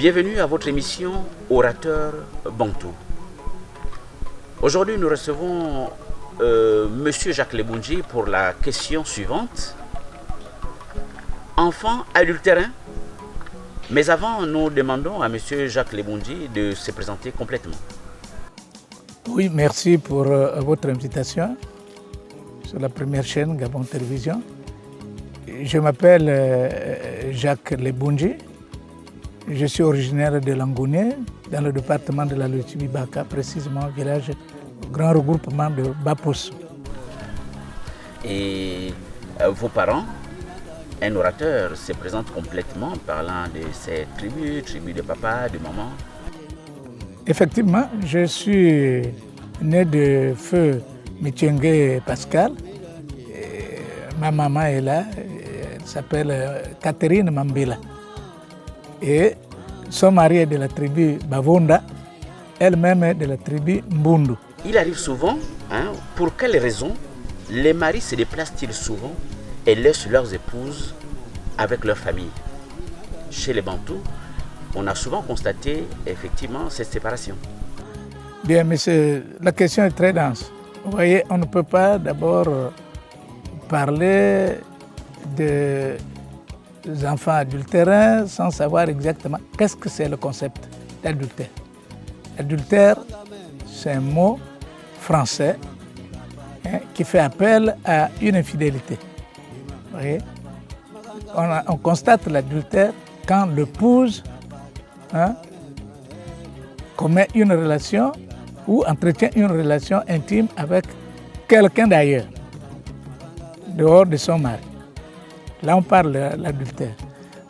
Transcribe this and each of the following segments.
Bienvenue à votre émission Orateur Bantou. Aujourd'hui, nous recevons Monsieur Jacques Lebundji pour la question suivante. Enfant adultérin. Mais avant, nous demandons à Monsieur Jacques Lebundji de se présenter complètement. Oui, merci pour votre invitation sur la première chaîne Gabon Télévision. Je m'appelle Jacques Lebundji. Je suis originaire de Langounié, dans le département de la Lothibi-Baka, précisément au village grand regroupement de Bapous. Et vos parents, un orateur se présente complètement parlant de ses tribus de papa, de maman. Effectivement, je suis né de feu Mitiengue Pascal. Et ma maman est là, elle s'appelle Catherine Mambila. Et son mari est de la tribu Bavonda, elle-même est de la tribu Mbundu. Il arrive souvent, pour quelles raisons les maris se déplacent-ils souvent et laissent leurs épouses avec leur famille? Chez les Bantous, on a souvent constaté effectivement cette séparation. Bien, mais la question est très dense. Vous voyez, on ne peut pas d'abord parler des enfants adultérins sans savoir exactement qu'est-ce que c'est le concept d'adultère. Adultère, c'est un mot français qui fait appel à une infidélité. Vous voyez? On constate l'adultère quand l'épouse commet une relation ou entretient une relation intime avec quelqu'un d'ailleurs, dehors de son mari. Là, on parle de l'adultère.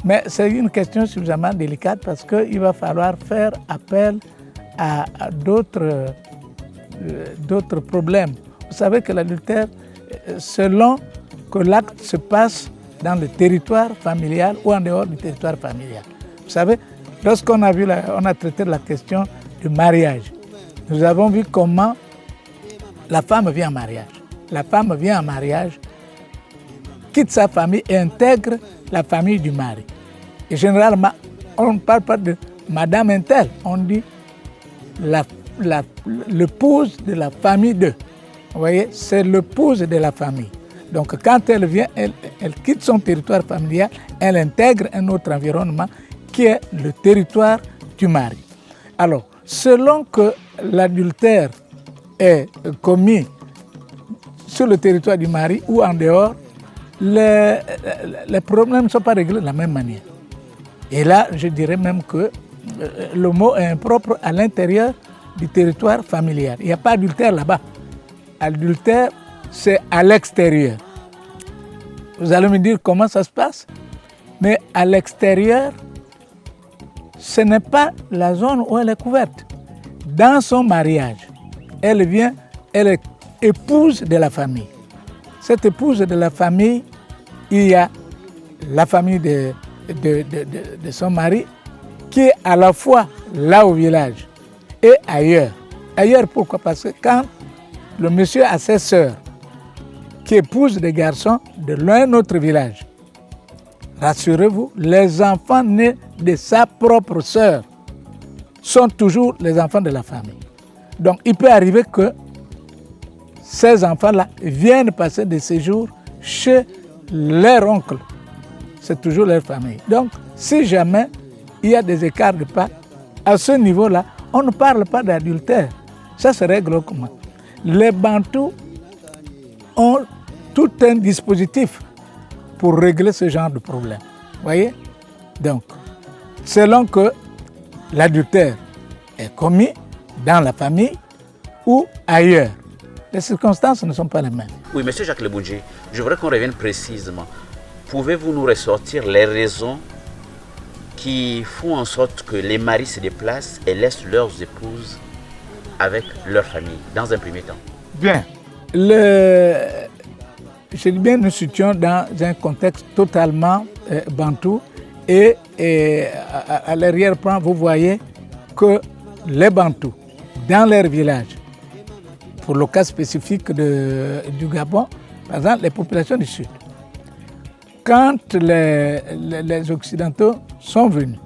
Mais c'est une question suffisamment délicate parce qu'il va falloir faire appel à d'autres problèmes. Vous savez que l'adultère, selon que l'acte se passe dans le territoire familial ou en dehors du territoire familial. Vous savez, lorsqu'on a traité de la question du mariage, nous avons vu comment la femme vient en mariage. La femme vient en mariage, quitte sa famille et intègre la famille du mari. Et généralement, on ne parle pas de madame un-tel, on dit l'épouse de la famille d'eux. Vous voyez, c'est l'épouse de la famille. Donc quand elle vient, elle quitte son territoire familial, elle intègre un autre environnement qui est le territoire du mari. Alors, selon que l'adultère est commis sur le territoire du mari ou en dehors, les problèmes ne sont pas réglés de la même manière. Et là, je dirais même que le mot est impropre à l'intérieur du territoire familial. Il n'y a pas d'adultère là-bas. Adultère, c'est à l'extérieur. Vous allez me dire comment ça se passe? Mais à l'extérieur, ce n'est pas la zone où elle est couverte. Dans son mariage, elle est épouse de la famille. Cette épouse de la famille, il y a la famille de son mari qui est à la fois là au village et ailleurs. Ailleurs pourquoi? Parce que quand le monsieur a ses sœurs qui épousent des garçons de l'un autre village, rassurez-vous, les enfants nés de sa propre sœur sont toujours les enfants de la famille. Donc il peut arriver que ces enfants-là viennent passer des séjours chez leur oncle. C'est toujours leur famille. Donc, si jamais il y a des écarts de pas, à ce niveau-là, on ne parle pas d'adultère. Ça se règle comment? Les Bantous ont tout un dispositif pour régler ce genre de problème. Vous voyez? Donc, selon que l'adultère est commis dans la famille ou ailleurs, les circonstances ne sont pas les mêmes. Oui, Monsieur Jacques Lebundji, je voudrais qu'on revienne précisément. Pouvez-vous nous ressortir les raisons qui font en sorte que les maris se déplacent et laissent leurs épouses avec leur famille, dans un premier temps? Bien. Je dis bien, nous situons dans un contexte totalement bantou et à l'arrière-plan, vous voyez que les Bantous, dans leur village, pour le cas spécifique du Gabon, par exemple, les populations du Sud, quand les Occidentaux sont venus,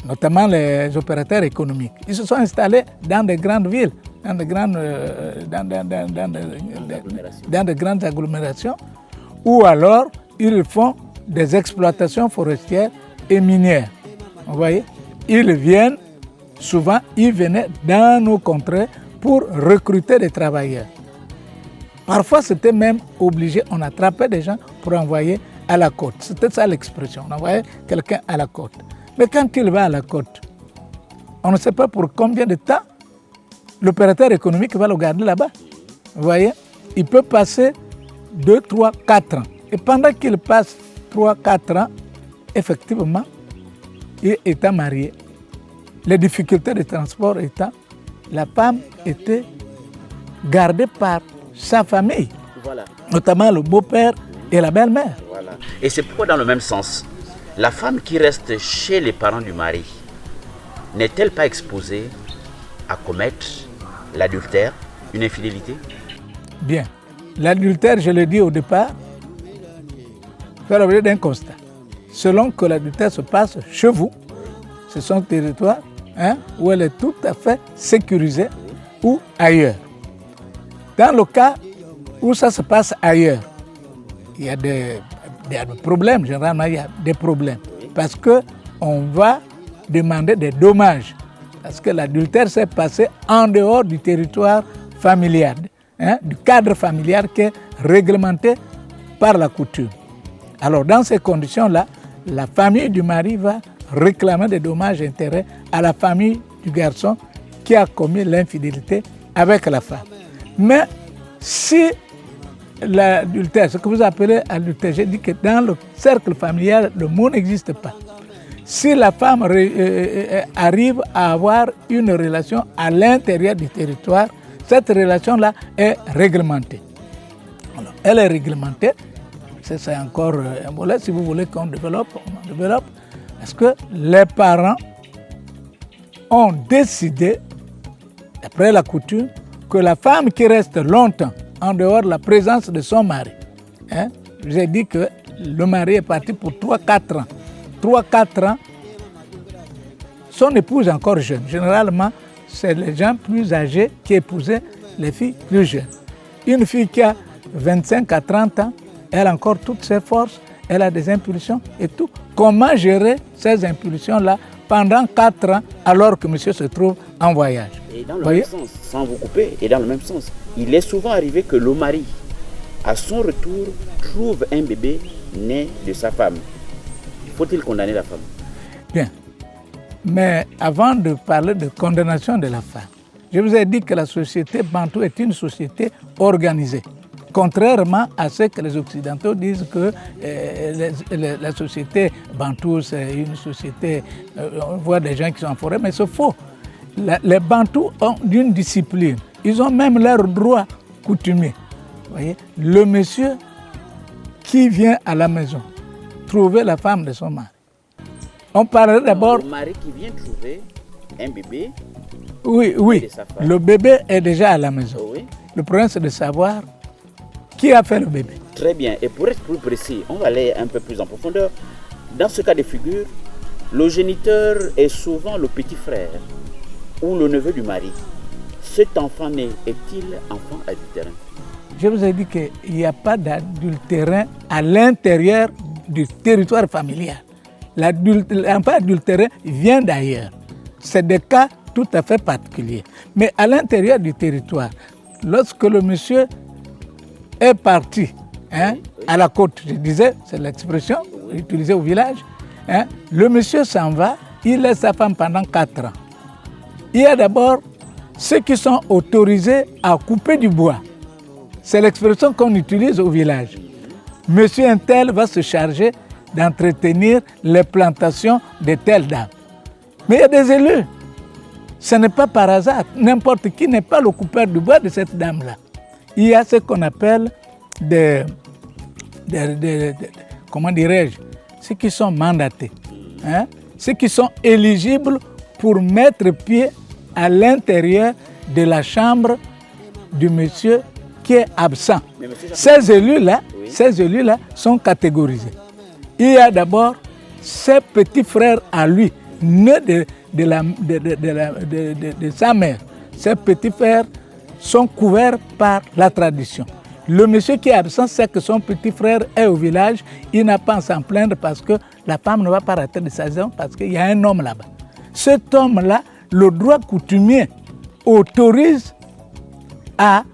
notamment les opérateurs économiques. Ils se sont installés dans des grandes villes, dans de grandes agglomérations, ou alors ils font des exploitations forestières et minières. Vous voyez, souvent ils venaient dans nos contrées pour recruter des travailleurs. Parfois c'était même obligé, on attrapait des gens pour envoyer à la côte. C'était ça l'expression, on envoyait quelqu'un à la côte. Mais quand il va à la côte, on ne sait pas pour combien de temps l'opérateur économique va le garder là-bas. Vous voyez, il peut passer 2, 3, 4 ans. Et pendant qu'il passe 3, 4 ans, effectivement, il est marié. Les difficultés de transport étant, la femme était gardée par sa famille, voilà, notamment le beau-père et la belle-mère. Voilà. Et c'est pourquoi, dans le même sens, la femme qui reste chez les parents du mari n'est-elle pas exposée à commettre l'adultère, une infidélité? Bien. L'adultère, je l'ai dit au départ, fait l'objet d'un constat. Selon que l'adultère se passe chez vous, c'est son territoire, où elle est tout à fait sécurisée, ou ailleurs. Dans le cas où ça se passe ailleurs, il y a des problèmes, généralement il y a des problèmes, parce qu'on va demander des dommages, parce que l'adultère s'est passé en dehors du territoire familial, du cadre familial qui est réglementé par la coutume. Alors dans ces conditions-là, la famille du mari va réclamer des dommages et intérêts à la famille du garçon qui a commis l'infidélité avec la femme. Mais si l'adultère, ce que vous appelez adultère, j'ai dit que dans le cercle familial, le mot n'existe pas. Si la femme arrive à avoir une relation à l'intérieur du territoire, cette relation-là est réglementée. Alors, elle est réglementée, c'est encore un volet, si vous voulez qu'on développe, on développe, parce que les parents ont décidé, d'après la coutume, que la femme qui reste longtemps en dehors de la présence de son mari, j'ai dit que le mari est parti pour 3-4 ans. 3-4 ans, son épouse est encore jeune. Généralement, c'est les gens plus âgés qui épousaient les filles plus jeunes. Une fille qui a 25 à 30 ans, elle a encore toutes ses forces, elle a des impulsions et tout. Comment gérer ces impulsions-là pendant 4 ans alors que monsieur se trouve en voyage? Et dans le même sens, sans vous couper, et dans le même sens, il est souvent arrivé que le mari, à son retour, trouve un bébé né de sa femme. Faut-il condamner la femme? Bien. Mais avant de parler de condamnation de la femme, je vous ai dit que la société bantou est une société organisée. Contrairement à ce que les Occidentaux disent que la société bantou, c'est une société, on voit des gens qui sont en forêt, mais c'est faux. Les Bantous ont une discipline. Ils ont même leurs droits coutumiers. Vous voyez, le monsieur qui vient à la maison trouver la femme de son mari. On parle d'abord... Le mari qui vient trouver un bébé. Oui, le bébé est déjà à la maison. Oui. Le problème, c'est de savoir qui a fait le bébé. Très bien. Et pour être plus précis, on va aller un peu plus en profondeur. Dans ce cas de figure, le géniteur est souvent le petit frère ou le neveu du mari. Cet enfant né est-il enfant adultérin? Je vous ai dit qu'il n'y a pas d'adultérin à l'intérieur du territoire familial. L'enfant adultérin vient d'ailleurs. C'est des cas tout à fait particuliers. Mais à l'intérieur du territoire, lorsque le monsieur est parti à la côte, je disais, c'est l'expression utilisée au village, le monsieur s'en va, il laisse sa femme pendant 4 ans. Il y a d'abord ceux qui sont autorisés à couper du bois. C'est l'expression qu'on utilise au village. Monsieur un tel va se charger d'entretenir les plantations de telle dame. Mais il y a des élus. Ce n'est pas par hasard. N'importe qui n'est pas le coupeur du bois de cette dame-là. Il y a ce qu'on appelle comment dirais-je, ceux qui sont mandatés, ceux qui sont éligibles pour mettre pied à l'intérieur de la chambre du monsieur qui est absent. Ces élus-là sont catégorisés. Il y a d'abord ses petits frères à lui, nés de sa mère. Ses petits frères sont couverts par la tradition. Le monsieur qui est absent sait que son petit frère est au village, il n'a pas à s'en plaindre parce que la femme ne va pas rater de sa maison parce qu'il y a un homme là-bas. Cet homme-là, le droit coutumier autorise à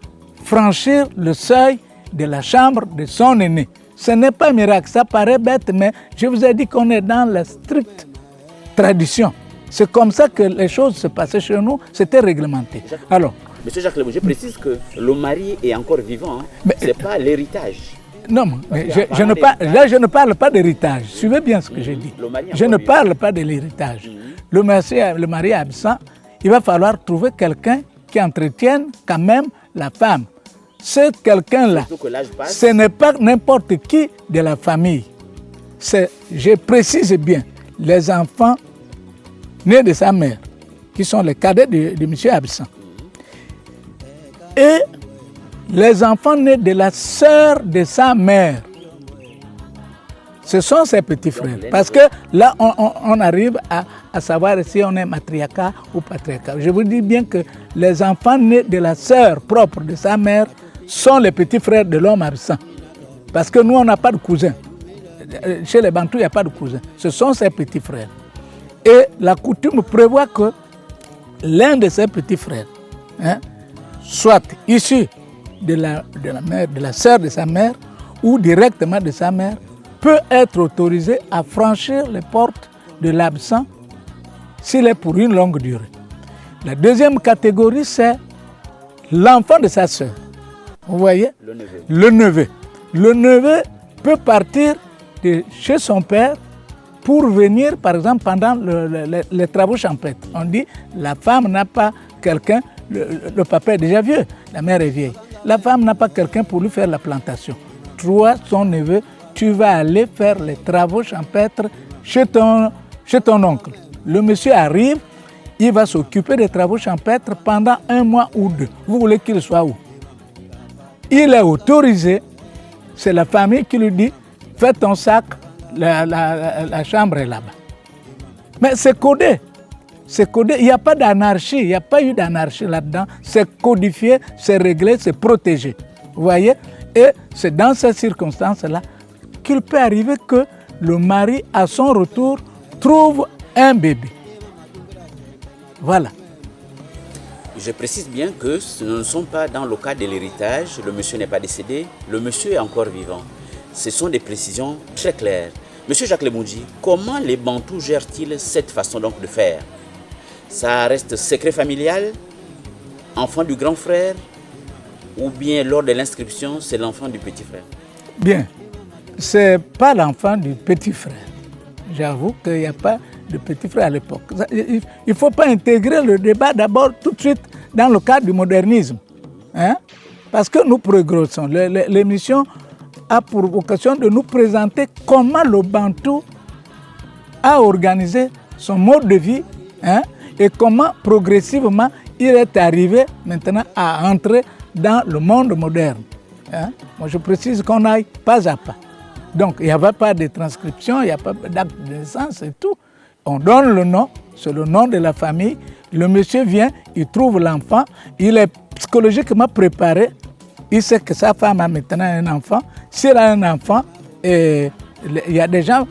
franchir le seuil de la chambre de son aîné. Ce n'est pas un miracle, ça paraît bête, mais je vous ai dit qu'on est dans la stricte tradition. C'est comme ça que les choses se passaient chez nous, c'était réglementé. Alors, Monsieur Jacques Lebon, je précise que le mari est encore vivant, ce n'est pas l'héritage. Non, je ne parle pas d'héritage. Suivez bien ce que je dis. Je ne parle pas de l'héritage. Le mari est absent, il va falloir trouver quelqu'un qui entretienne quand même la femme. Ce quelqu'un-là, ce n'est pas n'importe qui de la famille. Je précise bien, les enfants nés de sa mère, qui sont les cadets de monsieur absent. Et les enfants nés de la sœur de sa mère. Ce sont ses petits frères. Parce que là, on arrive à savoir si on est matriarcat ou patriarcat. Je vous dis bien que les enfants nés de la sœur propre de sa mère sont les petits frères de l'homme absent. Parce que nous, on n'a pas de cousins. Chez les Bantous, il n'y a pas de cousins. Ce sont ses petits frères. Et la coutume prévoit que l'un de ses petits frères, soit issu de la sœur de sa mère ou directement de sa mère, peut être autorisé à franchir les portes de l'absent s'il est pour une longue durée. La deuxième catégorie, c'est l'enfant de sa sœur. Vous voyez? Le neveu. Le neveu peut partir de chez son père pour venir, par exemple, pendant les travaux champêtres. On dit, la femme n'a pas quelqu'un, le papa est déjà vieux, la mère est vieille. La femme n'a pas quelqu'un pour lui faire la plantation. Toi, son neveu, tu vas aller faire les travaux champêtres chez ton oncle. Le monsieur arrive, il va s'occuper des travaux champêtres pendant 1 mois ou 2. Vous voulez qu'il soit où? Il est autorisé, c'est la famille qui lui dit, fais ton sac, la chambre est là-bas. Mais c'est codé. C'est codé. Il n'y a pas d'anarchie, il n'y a pas eu d'anarchie là-dedans. C'est codifié, c'est réglé, c'est protégé. Vous voyez? Et c'est dans ces circonstances-là qu'il peut arriver que le mari, à son retour, trouve un bébé. Voilà. Je précise bien que ce ne sont pas dans le cas de l'héritage, le monsieur n'est pas décédé, le monsieur est encore vivant. Ce sont des précisions très claires. Monsieur Jacques Lebondji, comment les Bantous gèrent-ils cette façon donc de faire? Ça reste secret familial, enfant du grand frère, ou bien lors de l'inscription, c'est l'enfant du petit frère? Bien, ce n'est pas l'enfant du petit frère. J'avoue qu'il n'y a pas de petit frère à l'époque. Il ne faut pas intégrer le débat d'abord tout de suite dans le cadre du modernisme. Parce que nous progressons. L'émission a pour vocation de nous présenter comment le Bantou a organisé son mode de vie et comment progressivement il est arrivé maintenant à entrer dans le monde moderne. Moi je précise qu'on aille pas à pas. Donc il n'y avait pas de transcription, il n'y a pas d'acte de naissance et tout. On donne le nom, c'est le nom de la famille. Le monsieur vient, il trouve l'enfant, il est psychologiquement préparé. Il sait que sa femme a maintenant un enfant. S'il a un enfant, il y a des gens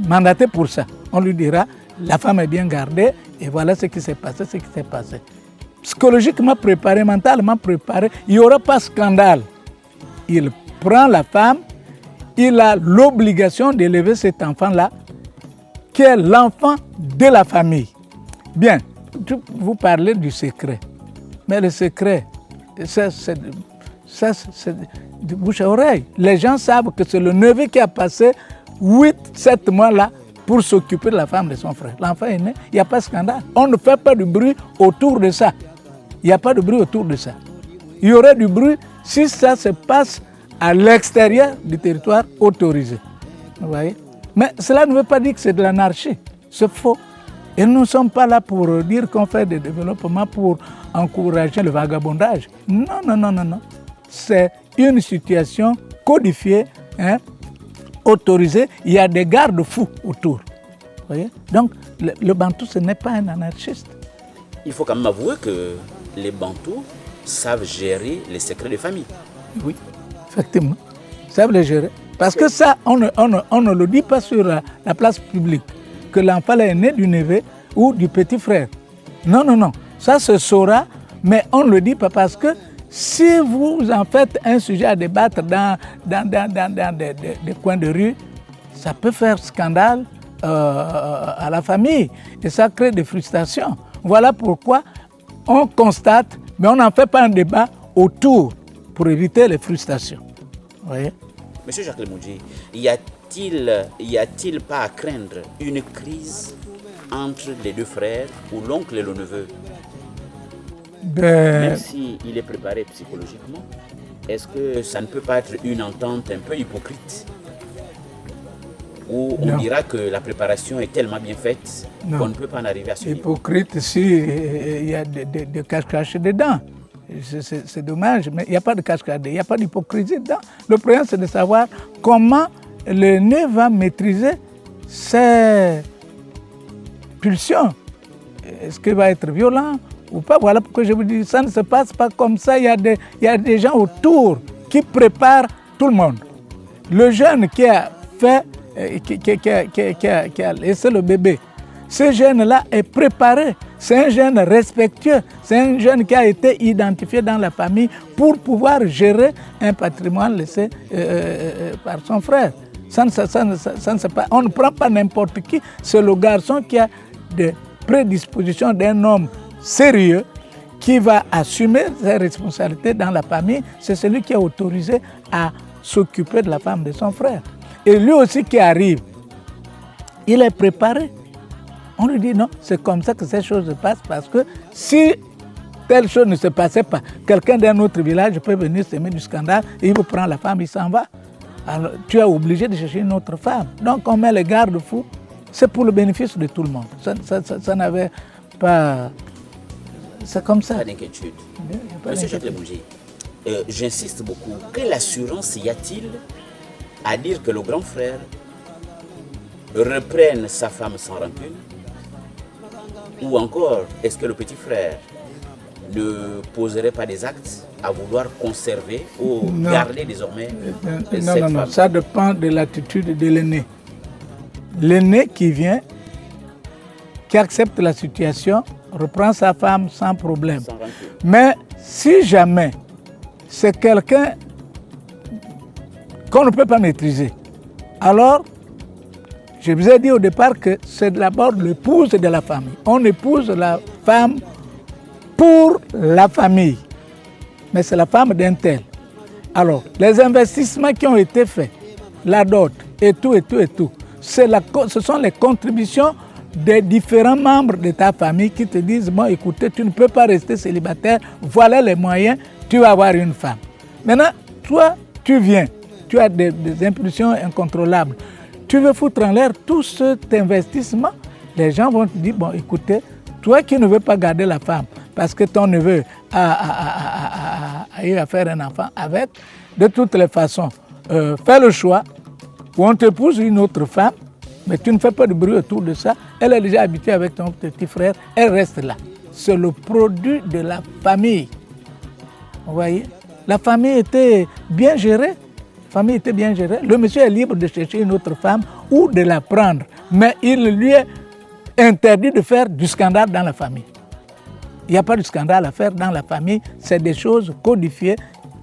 mandatés pour ça. On lui dira, la femme est bien gardée et voilà ce qui s'est passé, Psychologiquement préparé, mentalement préparé, il n'y aura pas de scandale. Il prend la femme, il a l'obligation d'élever cet enfant-là, qui est l'enfant de la famille. Bien, vous parlez du secret. Mais le secret, c'est de bouche à oreille. Les gens savent que c'est le neveu qui a passé 8-7 mois là pour s'occuper de la femme de son frère. L'enfant est né, il n'y a pas de scandale. On ne fait pas de bruit autour de ça. Il n'y a pas de bruit autour de ça. Il y aurait du bruit si ça se passe à l'extérieur du territoire autorisé. Vous voyez? Mais cela ne veut pas dire que c'est de l'anarchie. C'est faux. Et nous ne sommes pas là pour dire qu'on fait des développements pour encourager le vagabondage. Non, non, non, non, non. C'est une situation codifiée, autorisée. Il y a des garde-fous autour. Voyez? Donc, le Bantou, ce n'est pas un anarchiste. Il faut quand même avouer que les Bantous savent gérer les secrets de famille. Oui, effectivement. Ils savent les gérer. Parce que ça, on ne le dit pas sur la place publique, que l'enfant est né du neveu ou du petit frère. Non, non, non. Ça se saura, mais on ne le dit pas parce que si vous en faites un sujet à débattre dans des coins de rue, ça peut faire scandale à la famille et ça crée des frustrations. Voilà pourquoi on constate, mais on n'en fait pas un débat autour pour éviter les frustrations. Vous voyez? Monsieur Jacques Lemoudji, y a-t-il pas à craindre une crise entre les deux frères ou l'oncle et le neveu? Même s'il est préparé psychologiquement, est-ce que ça ne peut pas être une entente un peu hypocrite? Où on dira que la préparation est tellement bien faite qu'on ne peut pas en arriver à ce niveau. Hypocrite, si, il y a des cache-cache dedans. C'est dommage, mais il n'y a pas de cache-cache, il n'y a pas d'hypocrisie dedans. Le problème, c'est de savoir comment le nez va maîtriser ses pulsions. Est-ce qu'il va être violent ou pas? Voilà pourquoi je vous dis, ça ne se passe pas comme ça. Il y a des gens autour qui préparent tout le monde. Le jeune qui a fait, qui a laissé le bébé, ce jeune-là est préparé. C'est un jeune respectueux. C'est un jeune qui a été identifié dans la famille pour pouvoir gérer un patrimoine laissé par son frère. Ça ne se passe. On ne prend pas n'importe qui. C'est le garçon qui a des prédispositions d'un homme sérieux qui va assumer ses responsabilités dans la famille. C'est celui qui est autorisé à s'occuper de la femme de son frère. Et lui aussi qui arrive, il est préparé. On lui dit non, c'est comme ça que ces choses se passent parce que si telle chose ne se passait pas, quelqu'un d'un autre village peut venir semer du scandale et il vous prend la femme, il s'en va. Alors tu es obligé de chercher une autre femme. Donc on met les garde-fous, c'est pour le bénéfice de tout le monde. Ça n'avait pas... C'est comme ça. Pas d'inquiétude. Monsieur Jacques Lemoudji, j'insiste beaucoup. Quelle assurance y a-t-il à dire que le grand frère reprenne sa femme sans rancune? Ou encore, est-ce que le petit frère ne poserait pas des actes à vouloir conserver ou garder désormais cette femme? Non, ça dépend de l'attitude de l'aîné. L'aîné qui vient, qui accepte la situation, reprend sa femme sans problème. Sans rancune. Mais si jamais c'est quelqu'un qu'on ne peut pas maîtriser, alors je vous ai dit au départ que c'est d'abord l'épouse de la famille. On épouse la femme pour la famille, mais c'est la femme d'un tel. Alors, les investissements qui ont été faits, la dot et tout, ce sont les contributions des différents membres de ta famille qui te disent, bon, écoutez, tu ne peux pas rester célibataire, voilà les moyens, tu vas avoir une femme. Maintenant, toi, tu viens, tu as des impulsions incontrôlables. Tu veux foutre en l'air tout cet investissement, les gens vont te dire, bon, écoutez, toi qui ne veux pas garder la femme, parce que ton neveu a eu à faire un enfant avec, de toutes les façons, fais le choix, ou on te pousse une autre femme, mais tu ne fais pas de bruit autour de ça, elle est déjà habituée avec ton petit frère, elle reste là. C'est le produit de la famille. Vous voyez? La famille était bien gérée. Le monsieur est libre de chercher une autre femme ou de la prendre, mais il lui est interdit de faire du scandale dans la famille. Il n'y a pas de scandale à faire dans la famille, c'est des choses codifiées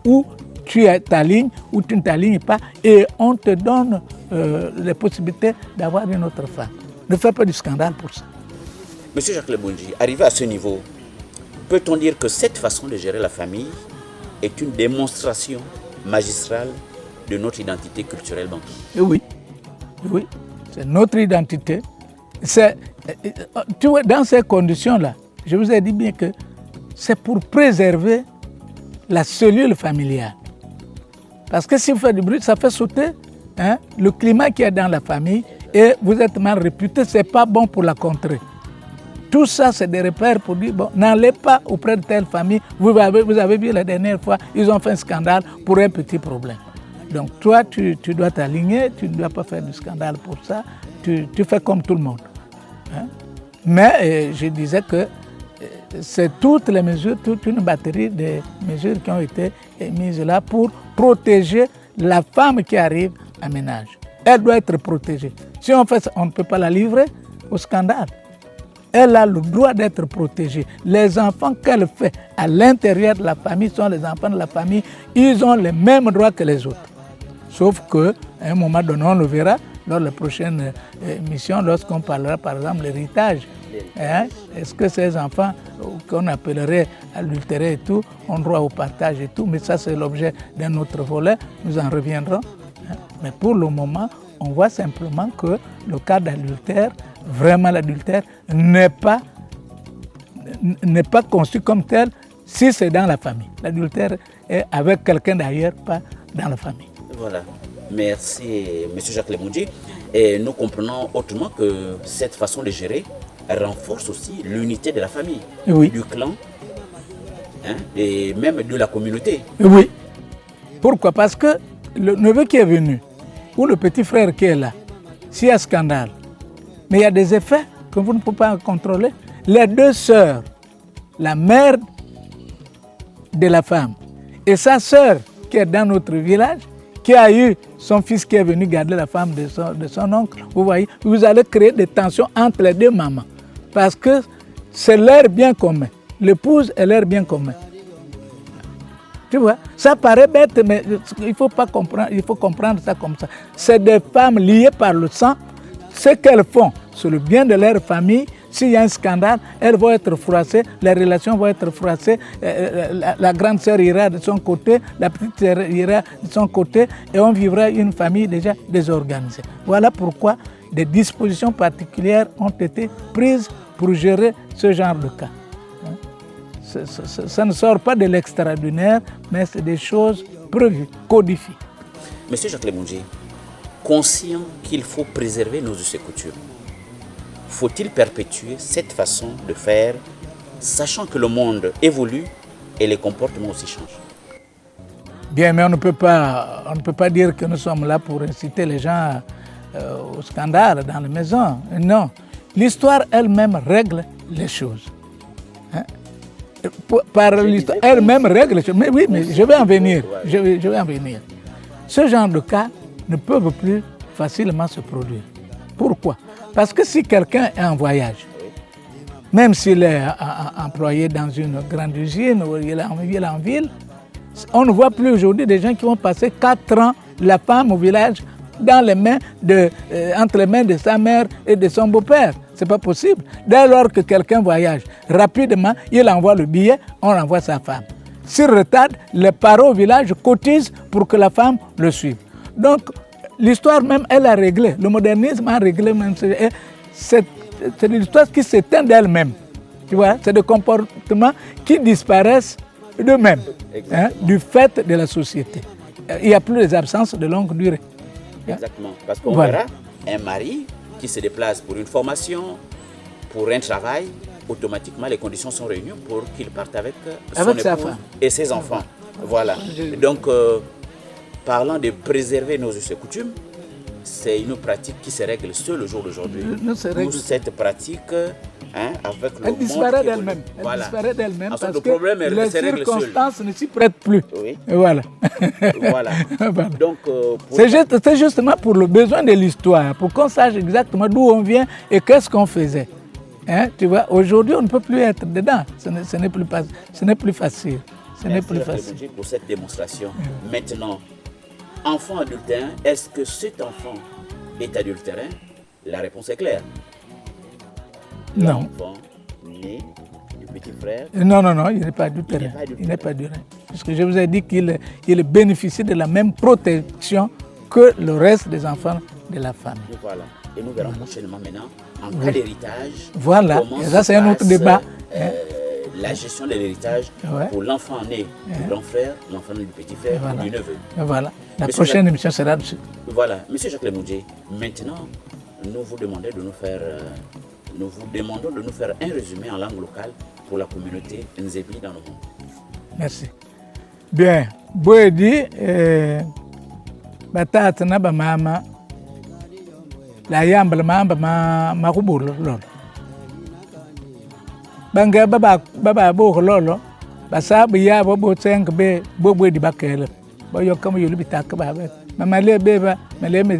où tu t'alignes ou tu ne t'alignes pas et on te donne les possibilités d'avoir une autre femme. Ne fais pas du scandale pour ça. Monsieur Jacques Lemoudji, arrivé à ce niveau, peut-on dire que cette façon de gérer la famille est une démonstration magistrale de notre identité culturelle bantoue? Oui, c'est notre identité. Tu vois, dans ces conditions-là, je vous ai dit bien que c'est pour préserver la cellule familiale. Parce que si vous faites du bruit, ça fait sauter le climat qu'il y a dans la famille et vous êtes mal réputé, ce n'est pas bon pour la contrée. Tout ça, c'est des repères pour dire, bon, n'allez pas auprès de telle famille. Vous avez vu la dernière fois, ils ont fait un scandale pour un petit problème. Donc toi, tu dois t'aligner, tu ne dois pas faire du scandale pour ça, tu fais comme tout le monde. Hein? Mais je disais que c'est toutes les mesures, toute une batterie de mesures qui ont été mises là pour protéger la femme qui arrive à ménage. Elle doit être protégée. Si on fait ça, on ne peut pas la livrer au scandale. Elle a le droit d'être protégée. Les enfants qu'elle fait à l'intérieur de la famille sont les enfants de la famille. Ils ont les mêmes droits que les autres. Sauf qu'à un moment donné, on le verra lors de la prochaine émission, lorsqu'on parlera par exemple de l'héritage. Hein? Est-ce que ces enfants qu'on appellerait adultérés et tout ont droit au partage et tout? Mais ça, c'est l'objet d'un autre volet. Nous en reviendrons. Hein? Mais pour le moment, on voit simplement que le cas d'adultère, vraiment l'adultère, n'est pas conçu comme tel si c'est dans la famille. L'adultère est avec quelqu'un d'ailleurs, pas dans la famille. Voilà. Merci, M. Jacques Lemoudji. Et nous comprenons autrement que cette façon de gérer renforce aussi l'unité de la famille, oui. Du clan, hein, et même de la communauté. Oui. Pourquoi? Parce que le neveu qui est venu, ou le petit frère qui est là, s'il y a scandale, mais il y a des effets que vous ne pouvez pas contrôler. Les deux sœurs, la mère de la femme et sa sœur qui est dans notre village, qui a eu son fils qui est venu garder la femme de son oncle, vous voyez, vous allez créer des tensions entre les deux mamans. Parce que c'est leur bien commun. L'épouse est leur bien commun. Tu vois, ça paraît bête, mais il faut comprendre ça comme ça. C'est des femmes liées par le sang. Ce qu'elles font, c'est le bien de leur famille. S'il y a un scandale, elles vont être froissées, les relations vont être froissées, la grande sœur ira de son côté, la petite sœur ira de son côté, et on vivra une famille déjà désorganisée. Voilà pourquoi des dispositions particulières ont été prises pour gérer ce genre de cas. Ça ne sort pas de l'extraordinaire, mais c'est des choses prévues, codifiées. Monsieur Jacques Lemoudji, conscient qu'il faut préserver nos us et coutumes, faut-il perpétuer cette façon de faire, sachant que le monde évolue et les comportements aussi changent? Bien, mais on ne peut pas dire que nous sommes là pour inciter les gens au scandale dans les maisons. Non, l'histoire elle-même règle les choses. Hein? Par l'histoire elle-même règle les choses. Mais oui, mais je vais en venir. Je vais en venir. Ce genre de cas ne peuvent plus facilement se produire. Pourquoi? Parce que si quelqu'un est en voyage, même s'il est employé dans une grande usine ou il est en ville, on ne voit plus aujourd'hui des gens qui vont passer 4 ans, la femme au village, dans les mains entre les mains de sa mère et de son beau-père. Ce n'est pas possible. Dès lors que quelqu'un voyage, rapidement, il envoie le billet, on envoie sa femme. S'il retarde, les parents au village cotisent pour que la femme le suive. Donc, l'histoire même, elle a réglé. Le modernisme a réglé même. C'est l'histoire qui s'éteint d'elle-même. Tu vois, c'est des comportements qui disparaissent d'eux-mêmes, hein, du fait de la société. Il n'y a plus les absences de longue durée. Exactement. Parce qu'on verra un mari qui se déplace pour une formation, pour un travail, automatiquement les conditions sont réunies pour qu'il parte avec son épouse et ses enfants. Voilà. Donc, parlant de préserver nos us et coutumes, c'est une pratique qui se règle seule le jour d'aujourd'hui. Cette pratique, hein, avec le monde disparaît d'elle-même. Elle disparaît d'elle-même parce que problème, les circonstances ne s'y prêtent plus. Oui. Et voilà. Voilà. Donc, c'est justement pour le besoin de l'histoire, pour qu'on sache exactement d'où on vient et qu'est-ce qu'on faisait. Hein, tu vois, aujourd'hui, on ne peut plus être dedans. Ce n'est plus facile. Merci pour cette démonstration. Maintenant, enfant adultérin, est-ce que cet enfant est adultérin? La réponse est claire. Non. L'enfant né du petit frère. Non, il n'est pas adultérin. Il n'est pas adultérin. Parce que je vous ai dit qu'il bénéficie de la même protection que le reste des enfants de la famille. Voilà. Et nous verrons prochainement maintenant, en cas d'héritage. Voilà, et ça c'est un autre débat. La gestion de l'héritage pour l'enfant né du grand frère, l'enfant né du petit frère ou du neveu. Voilà, la prochaine émission sera dessus. Voilà, Monsieur Jacques Lemoudji, maintenant nous vous demandons de nous faire un résumé en langue locale pour la communauté Nzebi dans le monde. Merci. Bien, Boedi, Batata Naba Mama, la Yamba Mamba Marubul, Banga baba bo lolo. Basa biya bo tseng be bo di bakele. Bo yokam yulu bitaka ba. Mamale beba male me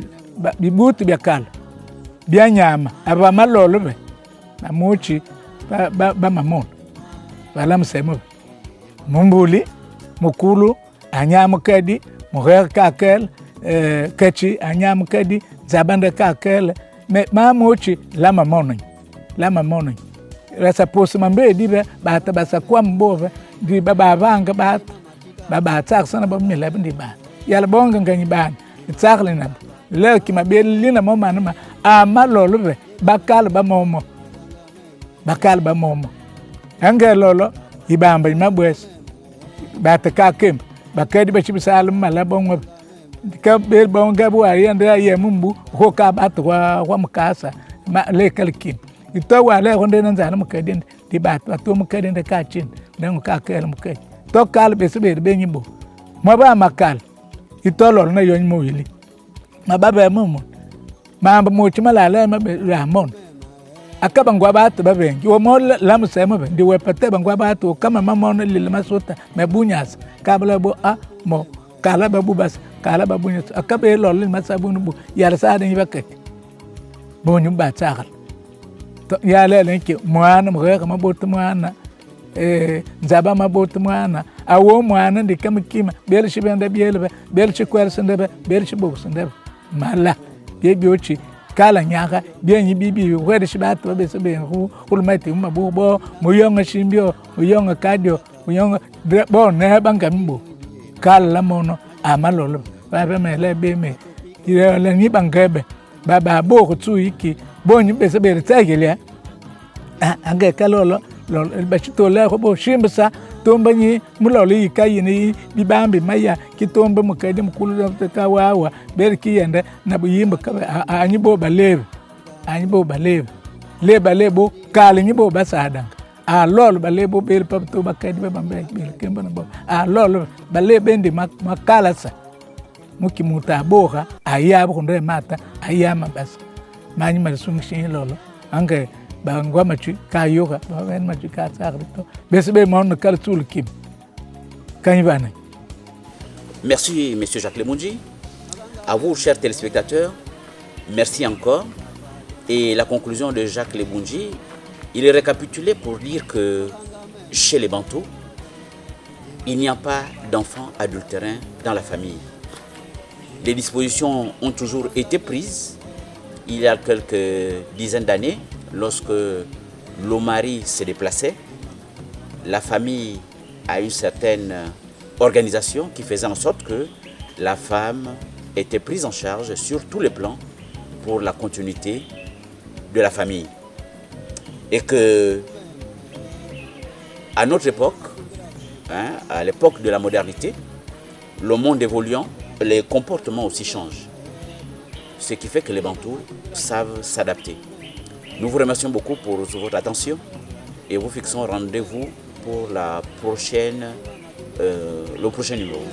bibutu byakala. Byanyama aba malolo be. Mamuchi ba mamon. Bala msemo. Mumbuli mukulu anyama kadi muher kakel kachi anyama kadi zabanda kakel me mamuchi la mamono rasa posu mambe dibe bata basa kwa mbove di baba vanga baba tsak sana ba mila bindi ba yala bonga ngani ban tsakle na le ki mabeli na mama na amalolo be bakal ba momo anga lolo ibamba mabwes bata kakem bakadi ba chibisal mala bongo ka bel bonga bu ari anda ye mumbu ho ka batwa wa mkasa ma le kalkin ito wa le honde nan zana mukadin di bat to mukadin da ka chin dan ka kel mukad to kal be sebe be nyimbo mo ba makal ito lol na yon mo yili ma baba mumu ma mo chimala le ma be ramon akaba ngwa ba to ba bengi wo mo la musema be di wepete bangwa ba to kama mama no lile masota me bunyas kabla bo a mo kala ba bubas kala ba bunyas akabe lol masabunu bu yar sa den baket bo nyum ba tsakal to yale lenke mwana mreka mabot mwana nzaba mabot mwana awo mwana ndi kamkima bel shibenda bel chikwel sende bel chibo sende mala biochi kala nyaka bienyi bibi wede shibat ba bese be ulmati mabubo muyonga shimbio muyonga kadio muyonga bo ne banga mbo kala mono amalolo ba mele be me ile ni bangebe baba bo kutsu iki bonyi bese be tsagelia anga kalolo lol bachito la ko shimbasa tombanyi muloli kayini bibambe maya kitombe mukade mukulu ka wawa berki yenda na buyimba ka anyibo balebe lebo kale nyibo basada lol balebo bel papto bakadi bambe bel kemba na bo lol balebe ndi makalasa mukimuta boga ayabo kondre mata ayama bas manyi malsungshin lolo anga bangwa machu kayoga bawen machu ka sagrito besbe mon kal tul kim kanibane. Merci monsieur Jacques Lemoundji. À vous chers téléspectateurs, merci encore. Et la conclusion de Jacques Lemoundji, il est récapitulé pour dire que chez les Bantous, il n'y a pas d'enfants adultérins dans la famille. Les dispositions ont toujours été prises il y a quelques dizaines d'années. Lorsque l'Omari se déplaçait, la famille a une certaine organisation qui faisait en sorte que la femme était prise en charge sur tous les plans pour la continuité de la famille. Et que, à notre époque, à l'époque de la modernité, le monde évoluant, les comportements aussi changent. Ce qui fait que les Bantous savent s'adapter. Nous vous remercions beaucoup pour votre attention et vous fixons rendez-vous pour le prochain numéro.